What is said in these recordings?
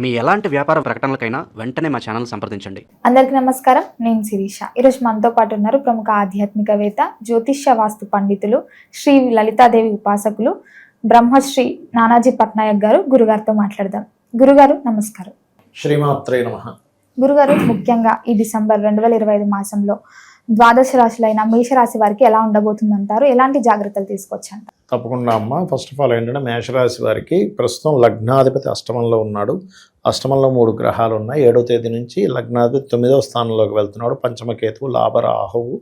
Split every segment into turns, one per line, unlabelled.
మీ ఎలాంటి వ్యాపార ప్రకటనలకైనా వెంటనే మా ఛానల్ సంప్రదించండి.
అందరికీ నమస్కారం. నేను శిరీష. ఈరోజు మనతో పాటు ఉన్నారు ప్రముఖ ఆధ్యాత్మికవేత్త, జ్యోతిష్య వాస్తు పండితులు, శ్రీ లలితాదేవి ఉపాసకులు, బ్రహ్మశ్రీ నానాజీ పట్నాయక్ గారు. గురుగారితో మాట్లాడదాం. గురుగారు నమస్కారం.
శ్రీమాత్రే నమః.
గురుగారు, ముఖ్యంగా ఈ డిసెంబర్ 2025 మాసంలో ద్వాదశ రాశులైన మేషరాశి వారికి ఎలా ఉండబోతుందంటారు? ఎలాంటి జాగ్రత్తలు తీసుకోవచ్చంట?
తప్పకుండా అమ్మ. ఫస్ట్ ఆఫ్ ఆల్ ఏంటంటే మేషరాశి వారికి ప్రస్తుతం లగ్నాధిపతి అష్టమంలో ఉన్నాడు. అష్టమంలో 3 గ్రహాలు ఉన్నాయి. 7వ తేదీ నుంచి లగ్నాధిపతి 9వ స్థానంలోకి వెళ్తున్నాడు. పంచమకేతువు, లాభరాహువు,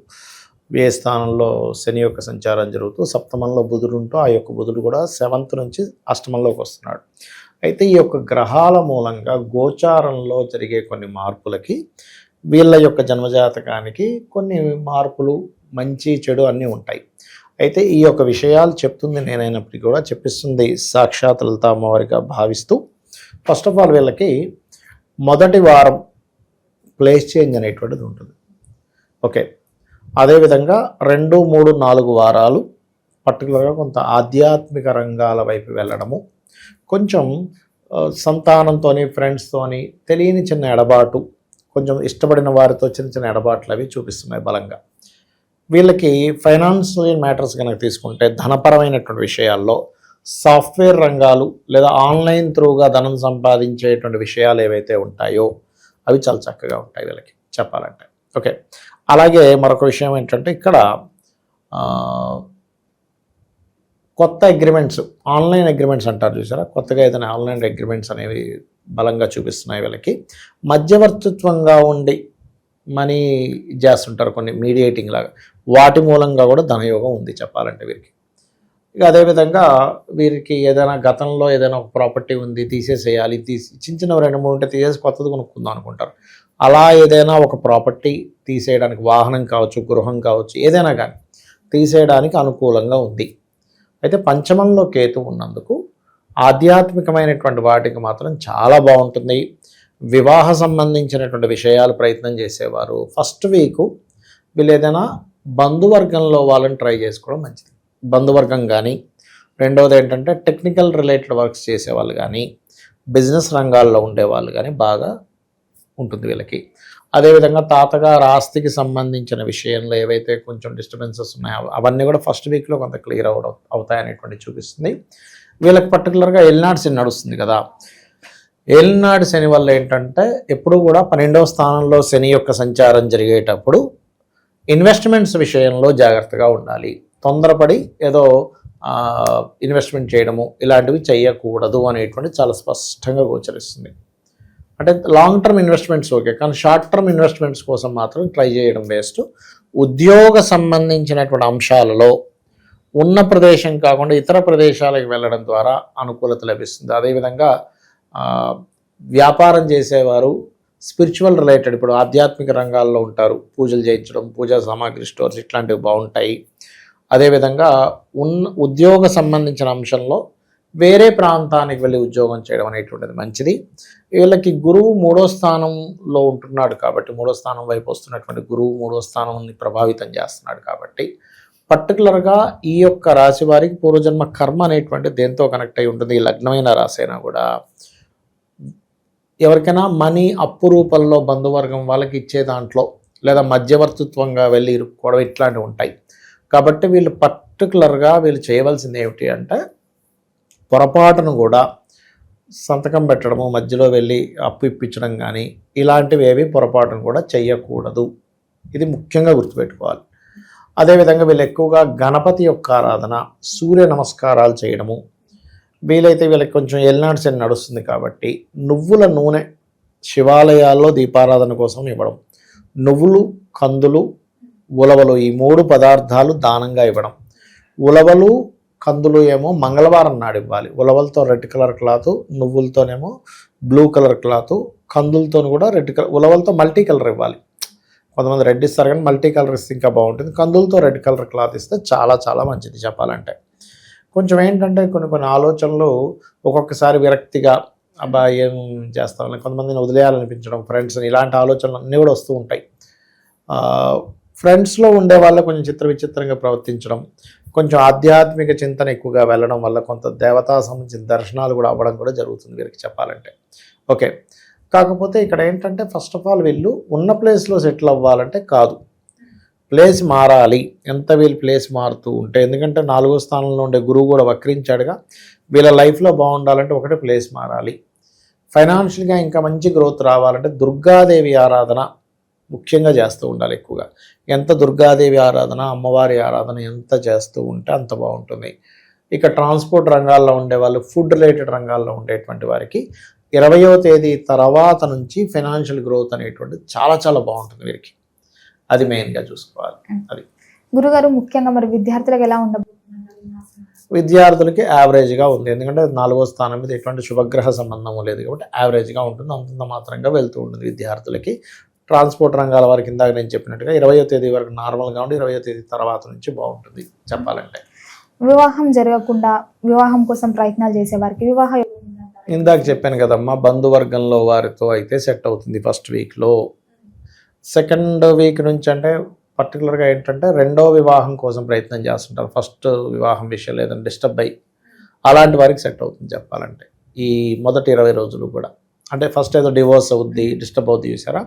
వ్యయ స్థానంలో శని యొక్క సంచారం జరుగుతూ సప్తమంలో బుధుడు ఉంటూ ఆ యొక్క బుధుడు కూడా 7th నుంచి అష్టమంలోకి వస్తున్నాడు. అయితే ఈ యొక్క గ్రహాల మూలంగా గోచారంలో జరిగే కొన్ని మార్పులకి వీళ్ళ యొక్క జన్మజాతకానికి కొన్ని మార్పులు, మంచి చెడు అన్నీ ఉంటాయి. అయితే ఈ యొక్క విషయాలు చెప్తుంది నేనైనప్పటికీ కూడా చెప్పిస్తుంది సాక్షాత్ లలిత అమ్మవారిగా భావిస్తూ, ఫస్ట్ ఆఫ్ ఆల్ వీళ్ళకి మొదటి వారం ప్లేస్ చేంజ్ అనేటువంటిది ఉంటుంది. ఓకే, అదేవిధంగా 2, 3, 4 వారాలు పర్టికులర్గా కొంత ఆధ్యాత్మిక రంగాల వైపు వెళ్ళడము, కొంచెం సంతానంతోని, ఫ్రెండ్స్తోని తెలియని చిన్న ఎడబాటు, కొంచెం ఇష్టపడిన వారితో చిన్న చిన్న ఎడబాట్లు అవి చూపిస్తున్నాయి బలంగా. వీళ్ళకి ఫైనాన్షియల్ మ్యాటర్స్ కనుక తీసుకుంటే ధనపరమైనటువంటి విషయాల్లో సాఫ్ట్వేర్ రంగాలు లేదా ఆన్లైన్ త్రూగా ధనం సంపాదించేటువంటి విషయాలు ఏవైతే ఉంటాయో అవి చాలా చక్కగా ఉంటాయి వీళ్ళకి చెప్పాలంటే. ఓకే, అలాగే మరొక విషయం ఏంటంటే ఇక్కడ కొత్త అగ్రిమెంట్స్, ఆన్లైన్ అగ్రిమెంట్స్ అంటారు చూసారా, కొత్తగా ఏదైనా ఆన్లైన్ అగ్రిమెంట్స్ అనేవి బలంగా చూపిస్తున్నాయి వీళ్ళకి. మధ్యవర్తిత్వంగా ఉండి మనీ చేస్తుంటారు కొన్ని మీడియేటింగ్ లాగా, వాటి మూలంగా కూడా ధనయోగం ఉంది చెప్పాలంటే వీరికి. ఇక అదేవిధంగా వీరికి ఏదైనా గతంలో ఏదైనా ఒక ప్రాపర్టీ ఉంది తీసేసేయాలి, చిన్న చిన్న 2-3 ఉంటే తీసేసి కొత్తది కొనుక్కుందాం అనుకుంటారు. అలా ఏదైనా ఒక ప్రాపర్టీ తీసేయడానికి, వాహనం కావచ్చు, గృహం కావచ్చు, ఏదైనా కానీ తీసేయడానికి అనుకూలంగా ఉంది. అయితే పంచమంలో కేతు ఉన్నందుకు ఆధ్యాత్మికమైనటువంటి వాటికి మాత్రం చాలా బాగుంటుంది. వివాహ సంబంధించినటువంటి విషయాలు ప్రయత్నం చేసేవారు ఫస్ట్ వీకు వీళ్ళు ఏదైనా బంధువర్గంలో వాళ్ళని ట్రై చేసుకోవడం మంచిది. బంధువర్గం కానీ, రెండవది ఏంటంటే టెక్నికల్ రిలేటెడ్ వర్క్స్ చేసేవాళ్ళు కానీ, బిజినెస్ రంగాల్లో ఉండేవాళ్ళు కానీ బాగా ఉంటుంది వీళ్ళకి. అదేవిధంగా తాతగారు ఆస్తికి సంబంధించిన విషయంలో ఏవైతే కొంచెం డిస్టర్బెన్సెస్ ఉన్నాయో అవన్నీ కూడా ఫస్ట్ వీక్లో కొంత క్లియర్ అవుతాయనేటువంటి చూపిస్తుంది. వీళ్ళకి పర్టికులర్గా ఏలినాడు శని నడుస్తుంది కదా. ఏలినాడు శని వల్ల ఏంటంటే ఎప్పుడు కూడా 12వ స్థానంలో శని యొక్క సంచారం జరిగేటప్పుడు ఇన్వెస్ట్మెంట్స్ విషయంలో జాగ్రత్తగా ఉండాలి. తొందరపడి ఏదో ఇన్వెస్ట్మెంట్ చేయడము ఇలాంటివి చేయకూడదు అనేటువంటి చాలా స్పష్టంగా గోచరిస్తుంది. అంటే లాంగ్ టర్మ్ ఇన్వెస్ట్మెంట్స్ ఓకే, కానీ షార్ట్ టర్మ్ ఇన్వెస్ట్మెంట్స్ కోసం మాత్రం ట్రై చేయడం వేస్ట్. ఉద్యోగ సంబంధించినటువంటి అంశాలలో ఉన్న ప్రదేశం కాకుండా ఇతర ప్రదేశాలకు వెళ్ళడం ద్వారా అనుకూలత లభిస్తుంది. అదేవిధంగా వ్యాపారం చేసేవారు స్పిరిచువల్ రిలేటెడ్, ఇప్పుడు ఆధ్యాత్మిక రంగాల్లో ఉంటారు, పూజలు చేయించడం, పూజా సామాగ్రి స్టోర్స్ ఇట్లాంటివి బాగుంటాయి. అదేవిధంగా ఉద్యోగ సంబంధించిన అంశంలో వేరే ప్రాంతానికి వెళ్ళి ఉద్యోగం చేయడం అనేటువంటిది మంచిది. వీళ్ళకి గురువు 3వ స్థానంలో ఉంటున్నాడు కాబట్టి, 3వ స్థానం వైపు వస్తున్నటువంటి గురువు 3వ స్థానాన్ని ప్రభావితం చేస్తున్నాడు కాబట్టి పర్టికులర్గా ఈ యొక్క రాశి వారికి పూర్వజన్మ కర్మ అనేటువంటి దేంతో కనెక్ట్ అయి ఉంటుంది. ఈ లగ్నమైన రాశి అయినా కూడా ఎవరికైనా మనీ అప్పు రూపంలో బంధువర్గం వాళ్ళకి ఇచ్చే దాంట్లో లేదా మధ్యవర్తిత్వంగా వెళ్ళి ఇరుక్కోవడం ఇట్లాంటివి ఉంటాయి. కాబట్టి వీళ్ళు పర్టికులర్గా వీళ్ళు చేయవలసింది ఏమిటి అంటే పొరపాటును కూడా సంతకం పెట్టడము, మధ్యలో వెళ్ళి అప్పు ఇప్పించడం కానీ ఇలాంటివి ఏవి పొరపాటును కూడా చేయకూడదు. ఇది ముఖ్యంగా గుర్తుపెట్టుకోవాలి. అదేవిధంగా వీళ్ళు ఎక్కువగా గణపతి యొక్క ఆరాధన, సూర్య నమస్కారాలు చేయడము, వీలైతే వీళ్ళకి కొంచెం ఏలినాడు శని నడుస్తుంది కాబట్టి నువ్వుల నూనె శివాలయాల్లో దీపారాధన కోసం ఇవ్వడం, నువ్వులు, కందులు, ఉలవలు ఈ 3 పదార్థాలు దానంగా ఇవ్వడం. ఉలవలు, కందులు ఏమో మంగళవారం నాడు ఇవ్వాలి. ఉలవలతో రెడ్ కలర్ క్లాత్, నువ్వులతోనేమో బ్లూ కలర్ క్లాత్, కందులతో కూడా రెడ్ కలర్, ఉలవలతో మల్టీ కలర్ ఇవ్వాలి. కొంతమంది రెడ్ ఇస్తారు కానీ మల్టీ కలర్ ఇస్తే ఇంకా బాగుంటుంది. కందులతో రెడ్ కలర్ క్లాత్ ఇస్తే చాలా చాలా మంచిది చెప్పాలంటే. కొంచెం ఏంటంటే కొన్ని ఆలోచనలు ఒక్కొక్కసారి విరక్తిగా అబ్బా ఏం చేస్తామని కొంతమందిని వదిలేయాలనిపించడం, ఫ్రెండ్స్ ఇలాంటి ఆలోచనలు అన్నీ కూడా వస్తూ ఉంటాయి. ఫ్రెండ్స్లో ఉండే వాళ్ళు కొంచెం విచిత్రంగా ప్రవర్తించడం, కొంచెం ఆధ్యాత్మిక చింతన ఎక్కువగా వెళ్ళడం వల్ల కొంత దేవతా సంబంధించిన దర్శనాలు కూడా అవ్వడం కూడా జరుగుతుంది వీరికి చెప్పాలంటే. ఓకే, కాకపోతే ఇక్కడ ఏంటంటే ఫస్ట్ ఆఫ్ ఆల్ వీళ్ళు ఉన్న ప్లేస్లో సెటిల్ అవ్వాలంటే కాదు, ప్లేస్ మారాలి. ఎంత వీళ్ళు ప్లేస్ మారుతూ ఉంటే, ఎందుకంటే 4వ స్థానంలో ఉండే గురువు కూడా వక్రించాడుగా, వీళ్ళ లైఫ్లో బాగుండాలంటే ఒకటే ప్లేస్ మారాలి. ఫైనాన్షియల్గా ఇంకా మంచి గ్రోత్ రావాలంటే దుర్గాదేవి ఆరాధన ముఖ్యంగా చేస్తూ ఉండాలి ఎక్కువగా. ఎంత దుర్గాదేవి ఆరాధన, అమ్మవారి ఆరాధన ఎంత చేస్తూ ఉంటే అంత బాగుంటుంది. ఇక ట్రాన్స్పోర్ట్ రంగాల్లో ఉండే వాళ్ళు, ఫుడ్ రిలేటెడ్ రంగాల్లో ఉండేటువంటి వారికి 20వ తేదీ తర్వాత నుంచి ఫైనాన్షియల్ గ్రోత్ అనేటువంటిది చాలా చాలా బాగుంటుంది వీరికి. అది మెయిన్గా చూసుకోవాలి. అది
గురుగారు ముఖ్యంగా మరి విద్యార్థులకు ఎలా ఉండబోతున్నారు?
విద్యార్థులకి యావరేజ్గా ఉంది, ఎందుకంటే 4వ స్థానం మీద ఎటువంటి శుభగ్రహ సంబంధము లేదు కాబట్టి యావరేజ్గా ఉంటుంది, అంతంత మాత్రంగా వెళ్తూ ఉంటుంది విద్యార్థులకి. ట్రాన్స్పోర్ట్ రంగాల వారికి ఇందాక నేను చెప్పినట్టుగా 20వ తేదీ వరకు నార్మల్గా ఉండి 20వ తేదీ తర్వాత నుంచి బాగుంటుంది చెప్పాలంటే.
వివాహం జరగకుండా వివాహం కోసం ప్రయత్నాలు చేసే వారికి వివాహ యోగం ఉందంటారా?
ఇందాక చెప్పాను కదమ్మా, బంధువర్గంలో వారితో అయితే సెట్ అవుతుంది ఫస్ట్ వీక్లో. సెకండ్ వీక్ నుంచి అంటే పర్టికులర్గా ఏంటంటే 2వ వివాహం కోసం ప్రయత్నం చేస్తుంటారు. ఫస్ట్ వివాహం విషయం లేదంటే డిస్టర్బ్ అయ్యి అలాంటి వారికి సెట్ అవుతుంది చెప్పాలంటే ఈ మొదటి 20 రోజులు కూడా. అంటే ఫస్ట్ ఏదో డివోర్స్ అవుద్ది, డిస్టర్బ్ అవుద్ది చూసారా,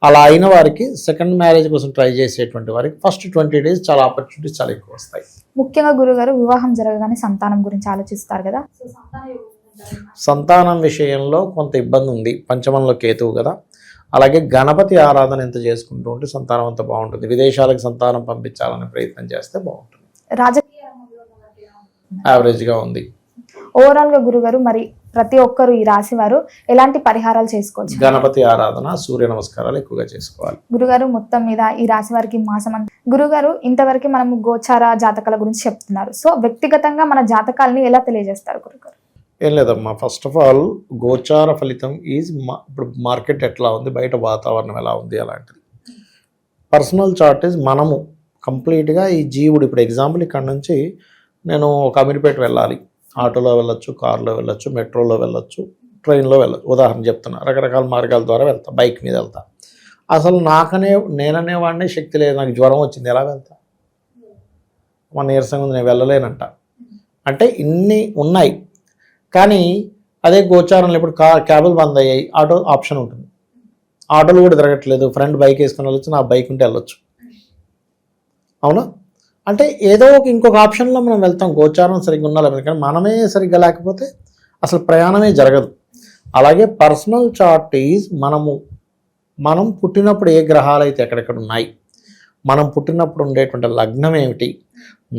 అలా అయిన వారికి సెకండ్ మ్యారేజ్ కోసం ట్రై చేసేటువంటి వారికి ఫస్ట్ 20 days చాలా ఆపర్చునిటీస్ చాలా ఎక్కువ వస్తాయి.
ముఖ్యంగా గురుగారు వివాహం జరగగానే సంతానం గురించి ఆలోచిస్తారు కదా,
సంతానం విషయంలో కొంత ఇబ్బంది ఉంది, పంచమంలో కేతువు కదా. అలాగే గణపతి ఆరాధన ఎంత చేసుకుంటూ ఉంటే సంతానం అంత బాగుంటుంది. విదేశాలకు సంతానం పంపించాలనే ప్రయత్నం చేస్తే బాగుంటుంది.
రాజకీయ
యావరేజ్గా ఉంది.
ఓవరాల్ గా గురుగారు మరి ప్రతి ఒక్కరు ఈ రాశి వారు ఎలాంటి పరిహారాలు చేసుకోవచ్చు?
గణపతి ఆరాధన, సూర్య నమస్కారాలు ఎక్కువగా చేసుకోవాలి.
గురుగారు మొత్తం మీద ఈ రాశి వారికి మాసం గురుగారు ఇంతవరకు మనము గోచార జాతకాల గురించి చెప్తున్నారు. సో వ్యక్తిగతంగా మన జాతకాలని ఎలా తెలియజేస్తారు గురుగారు?
ఏం లేదమ్మా, ఫస్ట్ ఆఫ్ ఆల్ గోచార ఫలితం ఈజ్ ఇప్పుడు మార్కెట్ ఎట్లా ఉంది, బయట వాతావరణం ఎలా ఉంది అలాంటిది. పర్సనల్ చార్ట్ ఈజ్ మనము కంప్లీట్గా ఈ జీవుడు. ఇప్పుడు ఎగ్జాంపుల్ ఇక్కడ నుంచి నేను ఒక అమీర్పేట వెళ్ళాలి, ఆటోలో వెళ్ళొచ్చు, కారులో వెళ్ళొచ్చు, మెట్రోలో వెళ్ళొచ్చు, ట్రైన్లో వెళ్ళొచ్చు, ఉదాహరణ చెప్తున్నా. రకరకాల మార్గాల ద్వారా వెళ్తా, బైక్ మీద వెళ్తా. అసలు నేననేవాడినే శక్తి లేదు, నాకు జ్వరం వచ్చింది, ఎలా వెళ్తా? మన నీరసంగా ఉంది, నేను వెళ్ళలేనంట. అంటే ఇన్ని ఉన్నాయి. కానీ అదే గోచారంలో ఇప్పుడు క్యాబులు బంద్ అయ్యాయి, ఆటో ఆప్షన్ ఉంటుంది, ఆటోలు కూడా తిరగట్లేదు, ఫ్రెండ్ బైక్ వేసుకొని వెళ్ళొచ్చు, నా బైక్ ఉంటే వెళ్ళొచ్చు, అవునా? అంటే ఏదో ఇంకొక ఆప్షన్లో మనం వెళ్తాం, గోచారం సరిగ్గా ఉండాలి. కానీ మనమే సరిగ్గా లేకపోతే అసలు ప్రయాణమే జరగదు. అలాగే పర్సనల్ చార్ట్ ఈజ్ మనం పుట్టినప్పుడు ఏ గ్రహాలు అయితే ఎక్కడెక్కడ ఉన్నాయి, మనం పుట్టినప్పుడు ఉండేటువంటి లగ్నం ఏమిటి,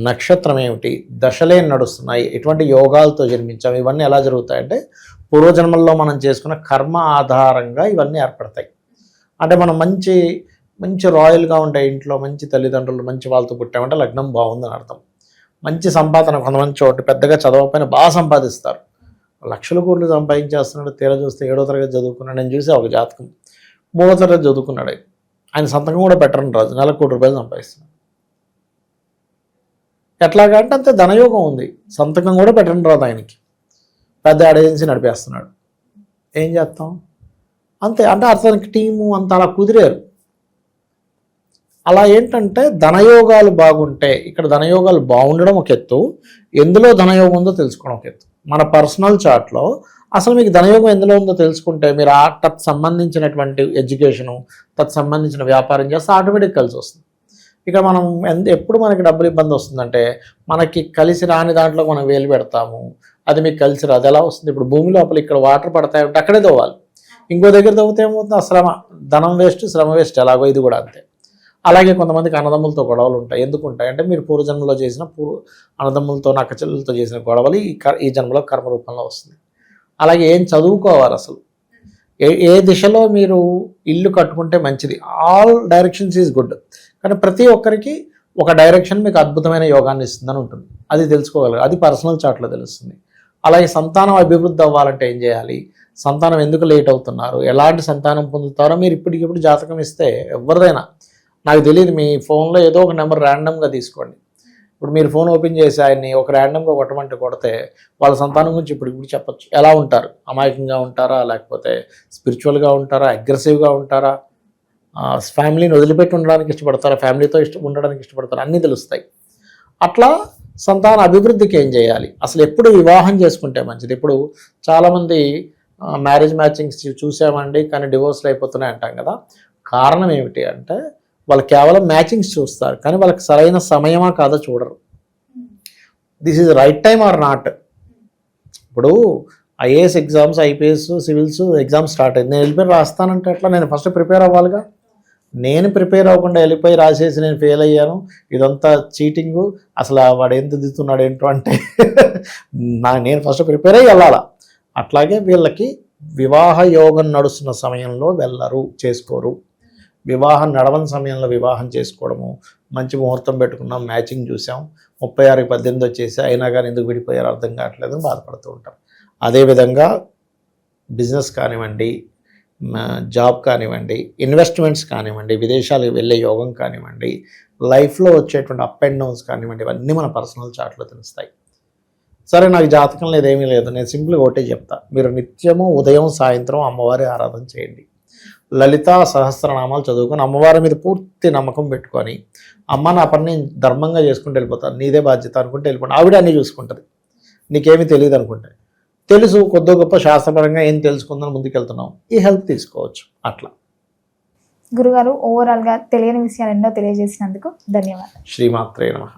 నక్షత్రం ఏమిటి, దశలే నడుస్తున్నాయి, ఎటువంటి యోగాలతో జన్మించాం, ఇవన్నీ ఎలా జరుగుతాయంటే పూర్వజన్మల్లో మనం చేసుకున్న కర్మ ఆధారంగా ఇవన్నీ ఏర్పడతాయి. అంటే మనం మంచి రాయల్గా ఉండే ఇంట్లో, మంచి తల్లిదండ్రులు, మంచి వాళ్ళతో పుట్టామంటే లగ్నం బాగుందని అర్థం. మంచి సంపాదన, కొంతమంది చోటు పెద్దగా చదవకపోయినా బాగా సంపాదిస్తారు, లక్షల కోట్లు సంపాదించేస్తున్నాడు. తీరా చూస్తే 7వ తరగతి చదువుకున్నాడు. నేను చూసే ఒక జాతకం 3వ తరగతి చదువుకున్నాడు, ఆయన సంతకం కూడా పెట్టరని రాజు, నెలకు ₹1 సంపాదిస్తున్నాడు. ఎట్లాగా అంటే అంతే ధనయోగం ఉంది, సంతకం కూడా పెట్టండి రాదు ఆయనకి, పెద్ద ఏజెన్సీ నడిపేస్తున్నాడు. ఏం చేస్తాం? అంతే. అంటే అతనికి టీము అంత అలా కుదిరారు. అలా ఏంటంటే ధనయోగాలు బాగుంటే, ఇక్కడ ధనయోగాలు బాగుండడం ఒక ఎత్తు, ఎందులో ధనయోగం ఉందో తెలుసుకోవడం ఒక ఎత్తు. మన పర్సనల్ చార్ట్లో అసలు మీకు ధనయోగం ఎందులో ఉందో తెలుసుకుంటే మీరు తత్ సంబంధించినటువంటి ఎడ్యుకేషను, తత్ సంబంధించిన వ్యాపారం చేస్తే ఆటోమేటిక్ కలిసి వస్తుంది. ఇక మనం ఎప్పుడు మనకి డబ్బులు ఇబ్బంది వస్తుందంటే మనకి కలిసి రాని దాంట్లో మనం వేలు పెడతాము, అది మీకు కలిసి రాదు. ఎలా వస్తుంది? ఇప్పుడు భూమి లోపల ఇక్కడ వాటర్ పడతాయంటే అక్కడే తవ్వాలి, ఇంకో దగ్గర తవ్వుతే ఏమవుతుంది? శ్రమ, ధనం వేస్ట్, శ్రమ వేస్ట్. ఎలాగో ఇది కూడా అంతే. అలాగే కొంతమందికి అన్నదమ్ములతో గొడవలు ఉంటాయి. ఎందుకు ఉంటాయి అంటే మీరు పూర్వజన్మలో చేసిన అన్నదమ్ములతో, నక్కచెల్లెలతో చేసిన గొడవలు ఈ జన్మలో కర్మ రూపంలో వస్తుంది. అలాగే ఏం చదువుకోవాలి, అసలు ఏ దిశలో మీరు ఇల్లు కట్టుకుంటే మంచిది, ఆల్ డైరెక్షన్స్ ఈజ్ గుడ్. కానీ ప్రతి ఒక్కరికి ఒక డైరెక్షన్ మీకు అద్భుతమైన యోగాన్ని ఇస్తుందని ఉంటుంది, అది తెలుసుకోగలరు, అది పర్సనల్ చార్ట్లో తెలుస్తుంది. అలాగే సంతానం అభివృద్ధి అవ్వాలంటే ఏం చేయాలి, సంతానం ఎందుకు లేట్ అవుతున్నారు, ఎలాంటి సంతానం పొందుతారో మీరు ఇప్పటికిప్పుడు జాతకం ఇస్తే ఎవరిదైనా, నాకు తెలియదు, మీ ఫోన్లో ఏదో ఒక నెంబర్ ర్యాండమ్గా తీసుకోండి. ఇప్పుడు మీరు ఫోన్ ఓపెన్ చేసి ఆయన్ని ఒక ర్యాండమ్గా కొట్టమంటే కొడితే వాళ్ళ సంతానం గురించి ఇప్పుడు చెప్పచ్చు. ఎలా ఉంటారు, అమాయకంగా ఉంటారా, లేకపోతే స్పిరిచువల్గా ఉంటారా, అగ్రెసివ్గా ఉంటారా, ఫ్యామిలీని వదిలిపెట్టి ఉండడానికి ఇష్టపడతారా, ఫ్యామిలీతో ఉండడానికి ఇష్టపడతారా, అన్నీ తెలుస్తాయి. అట్లా సంతాన అభివృద్ధికి ఏం చేయాలి, అసలు ఎప్పుడు వివాహం చేసుకుంటే మంచిది. ఇప్పుడు చాలామంది మ్యారేజ్ మ్యాచింగ్స్ చూసామండి కానీ డివోర్స్లు అయిపోతున్నాయి అంటాం కదా. కారణం ఏమిటి అంటే వాళ్ళు కేవలం మ్యాచింగ్స్ చూస్తారు కానీ వాళ్ళకి సరైన సమయమా కాదో చూడరు. This is right time or not. ఇప్పుడు IAS exams, IPS, civils exams start అయింది. నేను వెళ్ళిపోయి రాస్తానంటే ఎట్లా? నేను ఫస్ట్ ప్రిపేర్ అవ్వాలిగా. నేను ప్రిపేర్ అవ్వకుండా వెళ్ళిపోయి రాసేసి నేను ఫెయిల్ అయ్యాను, ఇదంతా చీటింగు, అసలు వాడు ఏం దిద్దుతున్నాడు ఏంటో అంటే నేను ఫస్ట్ ప్రిపేర్ అయ్యి వెళ్ళాలా. అట్లాగే వీళ్ళకి వివాహ యోగం నడుస్తున్న సమయంలో వెళ్ళరు, చేసుకోరు. వివాహం నడవని సమయంలో వివాహం చేసుకోవడము, మంచి ముహూర్తం పెట్టుకున్నాం, మ్యాచింగ్ చూసాం, 36కి 18 వచ్చేసి అయినా కానీ ఎందుకు విడిపోయారు అర్థం కావట్లేదు, బాధపడుతూ ఉంటాం. అదేవిధంగా బిజినెస్ కానివ్వండి, జాబ్ కానివ్వండి, ఇన్వెస్ట్మెంట్స్ కానివ్వండి, విదేశాలకు వెళ్ళే యోగం కానివ్వండి, లైఫ్లో వచ్చేటువంటి అప్ అండ్ డౌన్స్ కానివ్వండి, ఇవన్నీ మన పర్సనల్ చార్ట్లో తెలుస్తాయి. సరే నాకు జాతకం లేదు, ఏమీ లేదు, నేను సింపుల్గా ఒకటే చెప్తా. మీరు నిత్యము ఉదయం సాయంత్రం అమ్మవారి ఆరాధన చేయండి, లలితా సహస్రనామాలు చదువుకొని అమ్మవారి మీద పూర్తి నమ్మకం పెట్టుకొని, అమ్మ నా పని నేను ధర్మంగా చేసుకుంటూ వెళ్ళిపోతాను, నీదే బాధ్యత అనుకుంటే వెళ్ళిపోండి. ఆవిడ అన్నీ చూసుకుంటుంది, నీకేమీ తెలియదు అనుకుంటే. తెలుసు కొద్ది గొప్ప శాస్త్రపరంగా ఏం తెలుసుకుందని ముందుకెళ్తున్నాం, ఈ హెల్ప్ తీసుకోవచ్చు. అట్లా
గురుగారు ఓవరాల్గా తెలియని విషయాలు ఎన్నో తెలియజేసినందుకు ధన్యవాదాలు.
శ్రీమాత్రే నమః.